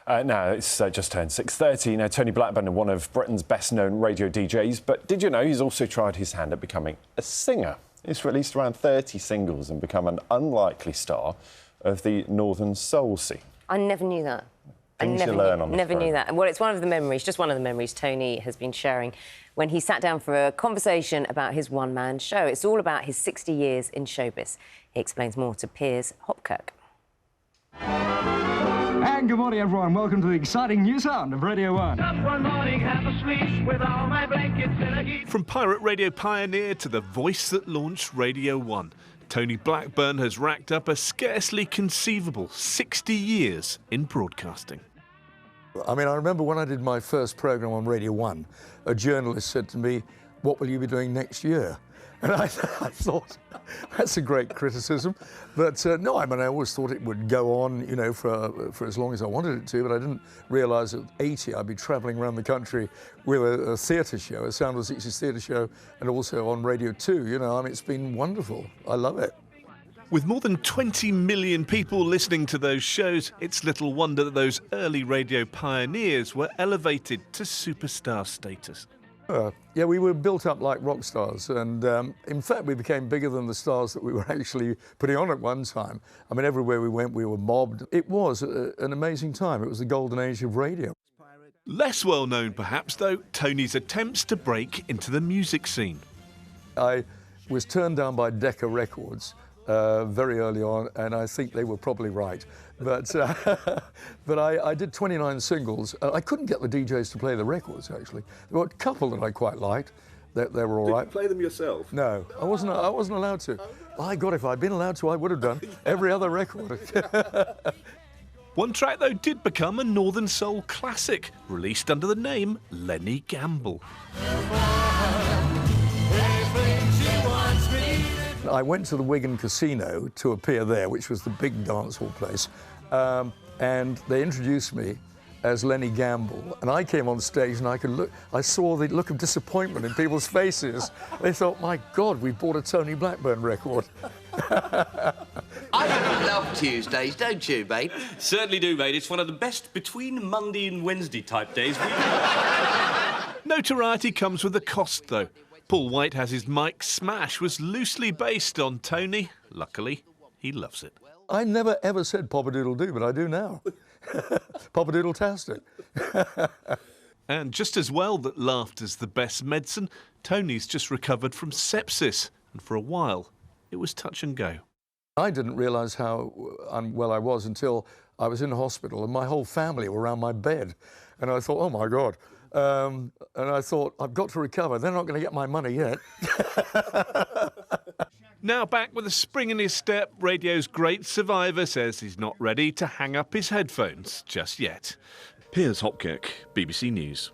Now, it's just turned 6:30. Now, Tony Blackburn, one of Britain's best-known radio DJs, but did you know he's also tried his hand at becoming a singer? He's released around 30 singles and become an unlikely star of the Northern Soul scene. I never knew that. Things you learn on the never knew programme. that. Well, it's one of the memories, just one of the memories Tony has been sharing when he sat down for a conversation about his one-man show. It's all about his 60 years in showbiz. He explains more to Piers Hopkirk. And good morning, everyone. Welcome to the exciting new sound of Radio 1. Up one morning, half asleep, with all my blankets in a heap. From pirate radio pioneer to the voice that launched Radio 1, Tony Blackburn has racked up a scarcely conceivable 60 years in broadcasting. I mean, I remember when I did my first programme on Radio 1, a journalist said to me, "What will you be doing next year?" And I thought, that's a great criticism. But no, I mean, I always thought it would go on, you know, for as long as I wanted it to, but I didn't realise at 80 I'd be travelling around the country with a theatre show, a Sound of the 60s theatre show, and also on Radio 2, you know. I mean, it's been wonderful. I love it. With more than 20 million people listening to those shows, it's little wonder that those early radio pioneers were elevated to superstar status. Yeah, we were built up like rock stars, and in fact we became bigger than the stars that we were actually putting on at one time. I mean, everywhere we went we were mobbed. It was an amazing time. It was the golden age of radio. Less well known perhaps though, Tony's attempts to break into the music scene. I was turned down by Decca Records very early on, and I think they were probably right. But but I did 29 singles. I couldn't get the DJs to play the records, actually. There were a couple that I quite liked. They were all right. Did you play them yourself? No, I wasn't allowed to. My God, if I'd been allowed to, I would have done every other record. One track though did become a Northern Soul classic, released under the name Lenny Gamble. I went to the Wigan Casino to appear there, which was the big dance hall place, and they introduced me as Lenny Gamble, and I came on stage and I saw the look of disappointment in people's faces. They thought, my God, we bought a Tony Blackburn record. I love Tuesdays, don't you, mate? Certainly do, mate. It's one of the best between Monday and Wednesday type days. Notoriety comes with a cost, though. Paul White has his Mike Smash was loosely based on Tony. Luckily, he loves it. I never ever said Pop-a-doodle-doo, but I do now. Pop-a-doodle-tastic. And just as well that laughter's the best medicine, Tony's just recovered from sepsis, and for a while, it was touch and go. I didn't realise how unwell I was until I was in hospital and my whole family were around my bed. And I thought, oh my God. And I thought, I've got to recover. They're not going to get my money yet. Now back with a spring in his step, radio's great survivor says he's not ready to hang up his headphones just yet. Piers Hopkirk, BBC News.